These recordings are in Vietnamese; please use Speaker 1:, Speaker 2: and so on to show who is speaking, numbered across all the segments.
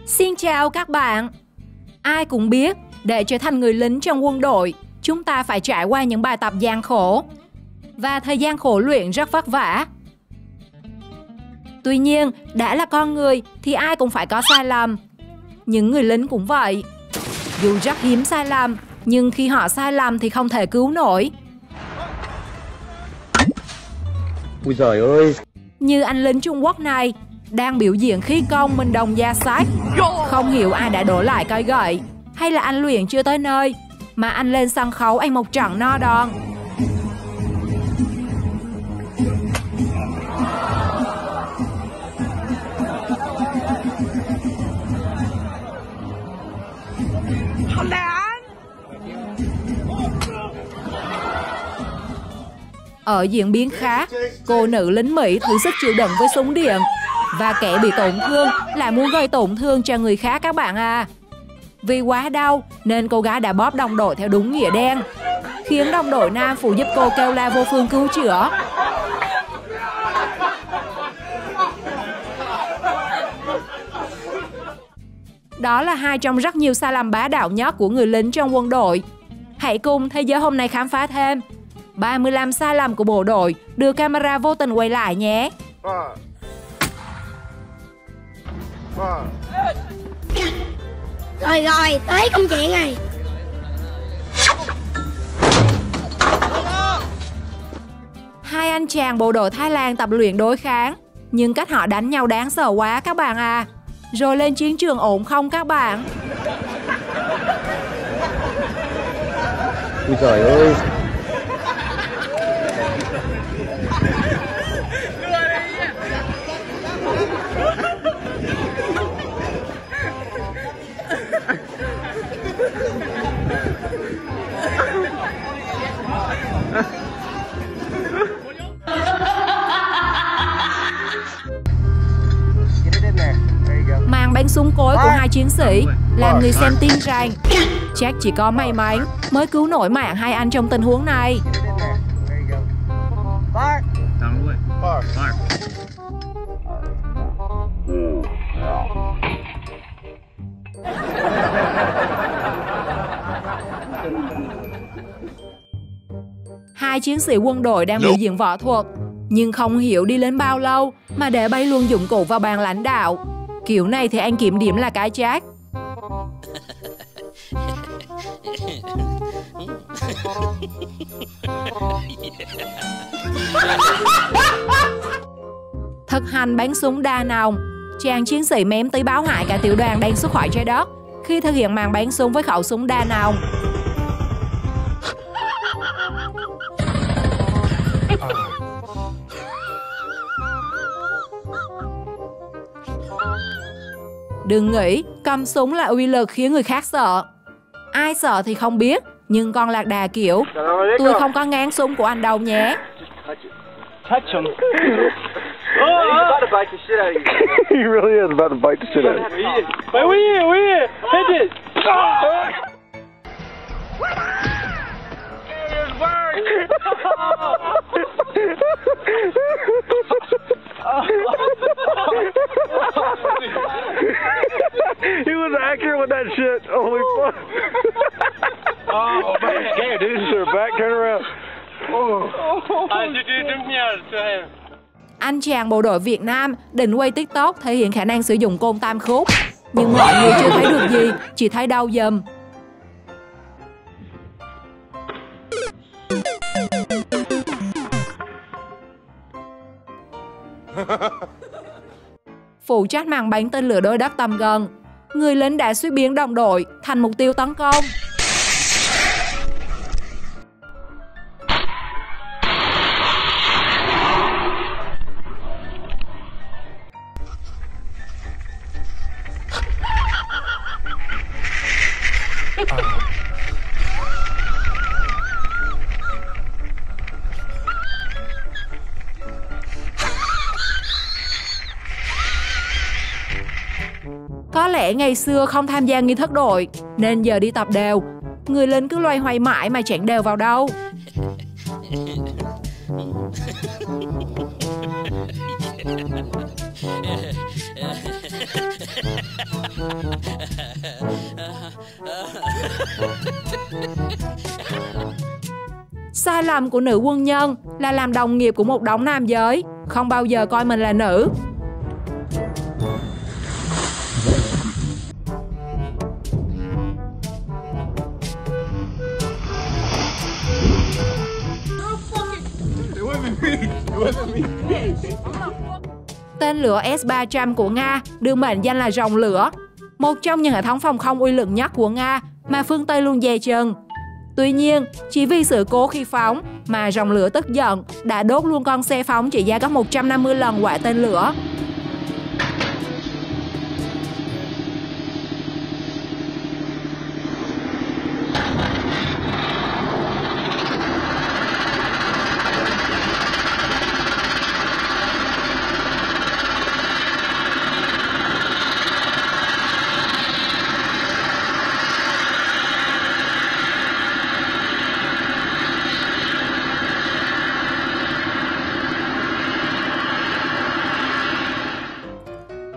Speaker 1: Xin chào các bạn. Ai cũng biết, để trở thành người lính trong quân đội, chúng ta phải trải qua những bài tập gian khổ. Và thời gian khổ luyện rất vất vả. Tuy nhiên, đã là con người thì ai cũng phải có sai lầm. Những người lính cũng vậy. Dù rất hiếm sai lầm, nhưng khi họ sai lầm thì không thể cứu nổi.
Speaker 2: Ui giời ơi!
Speaker 1: Như anh lính Trung Quốc này, đang biểu diễn khí công mình đồng da sách. Không hiểu ai đã đổ lại cây gậy, hay là anh luyện chưa tới nơi, mà anh lên sân khấu anh một trận no đòn. Ở diễn biến khác, cô nữ lính Mỹ thử sức chịu đựng với súng điện, và kẻ bị tổn thương lại muốn gây tổn thương cho người khác các bạn à. Vì quá đau nên cô gái đã bóp đồng đội theo đúng nghĩa đen, khiến đồng đội nam phụ giúp cô kêu la vô phương cứu chữa. Đó là hai trong rất nhiều sai lầm bá đạo nhất của người lính trong quân đội. Hãy cùng Thế giới hôm nay khám phá thêm 35 sai lầm của bộ đội đưa camera vô tình quay lại nhé.
Speaker 3: Rồi, tới công chuyện này.
Speaker 1: Hai anh chàng bộ đội Thái Lan tập luyện đối kháng, nhưng cách họ đánh nhau đáng sợ quá các bạn à. Rồi lên chiến trường ổn không các bạn?
Speaker 2: Ui giời ơi!
Speaker 1: Màn bắn súng cối của hai chiến sĩ làm người xem tin rằng chắc chỉ có may mắn mới cứu nổi mạng hai anh trong tình huống này. Hai chiến sĩ quân đội đang biểu diễn võ thuật, nhưng không hiểu đi lên bao lâu mà để bay luôn dụng cụ vào bàn lãnh đạo. Kiểu này thì anh kiểm điểm là cái chắc. Thực hành bắn súng đa nòng, chàng chiến sĩ mém tí báo hại cả tiểu đoàn đang xuất khỏi trái đất khi thực hiện màn bắn súng với khẩu súng đa nòng. Đừng nghĩ cầm súng là uy lực khiến người khác sợ. Ai sợ thì không biết, nhưng con lạc đà kiểu tôi không có ngán súng của anh đâu nhé.
Speaker 4: Touch him. He's about to bite the shit out of you.
Speaker 2: He really is about to bite the shit out of you.
Speaker 4: Wait, we here. Hit it.
Speaker 2: He was accurate with that shit. Holy fuck.
Speaker 4: Oh, man.
Speaker 2: Scared, dude. Just back, turn around.
Speaker 1: Anh chàng bộ đội Việt Nam định quay TikTok thể hiện khả năng sử dụng côn tam khúc, nhưng mọi người chưa thấy được gì, chỉ thấy đau dầm. Phụ trách màn bắn tên lửa đối đất tầm gần, người lính đã suýt biến đồng đội thành mục tiêu tấn công. Có lẽ ngày xưa không tham gia nghi thức đội nên giờ đi tập đều, người lính cứ loay hoay mãi mà chẳng đều vào đâu. Sai lầm của nữ quân nhân là làm đồng nghiệp của một đống nam giới, không bao giờ coi mình là nữ. Tên lửa S-300 của Nga được mệnh danh là rồng lửa, một trong những hệ thống phòng không uy lực nhất của Nga mà phương Tây luôn dè chừng. Tuy nhiên, chỉ vì sự cố khi phóng mà rồng lửa tức giận đã đốt luôn con xe phóng trị giá gấp 150 lần quả tên lửa.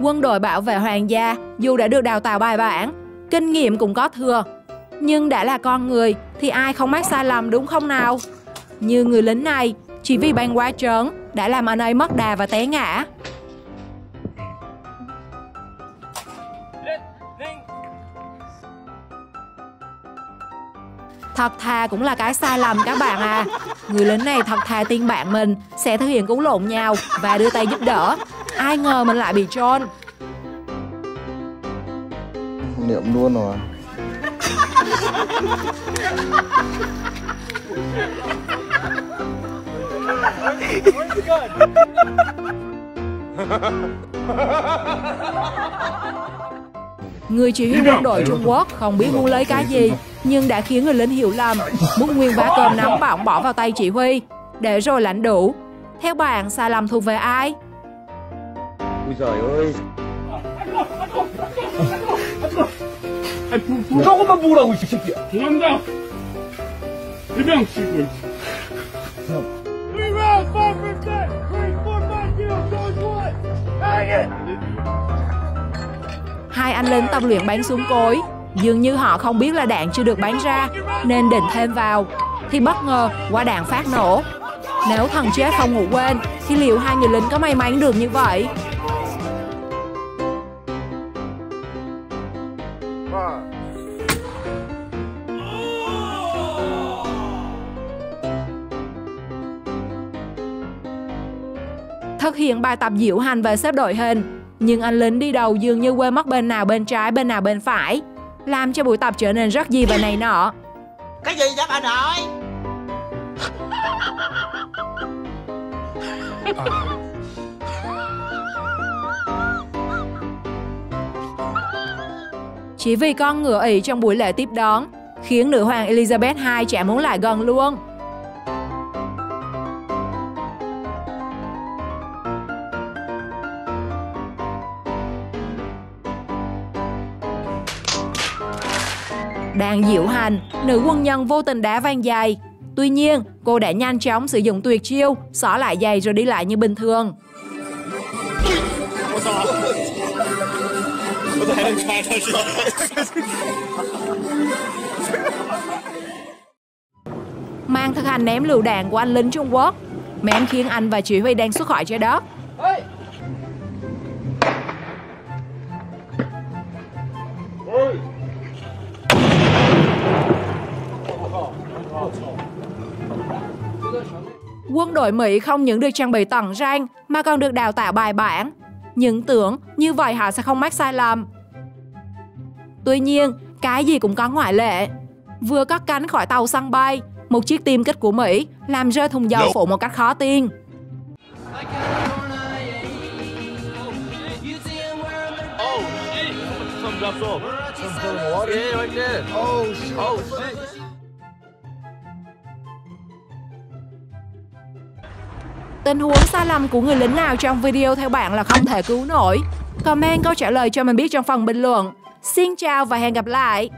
Speaker 1: Quân đội bảo vệ hoàng gia dù đã được đào tạo bài bản, kinh nghiệm cũng có thừa, nhưng đã là con người thì ai không mắc sai lầm đúng không nào? Như người lính này, chỉ vì bắn quá trớn đã làm anh ấy mất đà và té ngã. Thật thà cũng là cái sai lầm các bạn à. Người lính này thật thà tin bạn mình sẽ thực hiện cứu lộn nhau và đưa tay giúp đỡ. Ai ngờ mình lại bị trôn.
Speaker 5: Niệm luôn rồi.
Speaker 1: Người chỉ huy quân đội Trung Quốc không biết muốn lấy cái gì, nhưng đã khiến người lính hiểu lầm, múc nguyên bát cơm nóng bỏng bỏ vào tay chỉ huy, để rồi lãnh đủ. Theo bạn, sai lầm thuộc về ai?
Speaker 5: Ui giời ơi.
Speaker 2: 조금만 보라고 이 새끼야. 도망가. 대병 치고. 3 rounds, 5 percent. 3, 4, 5 kills, going one. Hang it.
Speaker 1: Hai anh lính tập luyện bắn súng cối, dường như họ không biết là đạn chưa được bắn ra nên định thêm vào, thì bất ngờ quả đạn phát nổ. Nếu thần chết không ngủ quên thì liệu hai người lính có may mắn được như vậy? Thực hiện bài tập diễu hành và xếp đội hình, nhưng anh lính đi đầu dường như quên mất bên nào bên trái, bên nào bên phải, làm cho buổi tập trở nên rất gì và này nọ.
Speaker 6: Cái gì vậy bà nội?
Speaker 1: Chỉ vì con ngựa ỷ trong buổi lễ tiếp đón, khiến nữ hoàng Elizabeth II chả muốn lại gần luôn. Đang diễu hành, nữ quân nhân vô tình đá văng giày. Tuy nhiên, cô đã nhanh chóng sử dụng tuyệt chiêu, xỏ lại giày rồi đi lại như bình thường. Màn thực hành ném lựu đạn của anh lính Trung Quốc, mém khiến anh và chỉ huy đang xuất khỏi trái đất. Quân đội Mỹ không những được trang bị tận ranh mà còn được đào tạo bài bản. Nhưng tưởng như vậy họ sẽ không mắc sai lầm. Tuy nhiên, cái gì cũng có ngoại lệ. Vừa cất cánh khỏi tàu sân bay, một chiếc tiêm kích của Mỹ làm rơi thùng dầu phụ một cách khó tin. Tình huống sai lầm của người lính nào trong video theo bạn là không thể cứu nổi? Comment câu trả lời cho mình biết trong phần bình luận. Xin chào và hẹn gặp lại!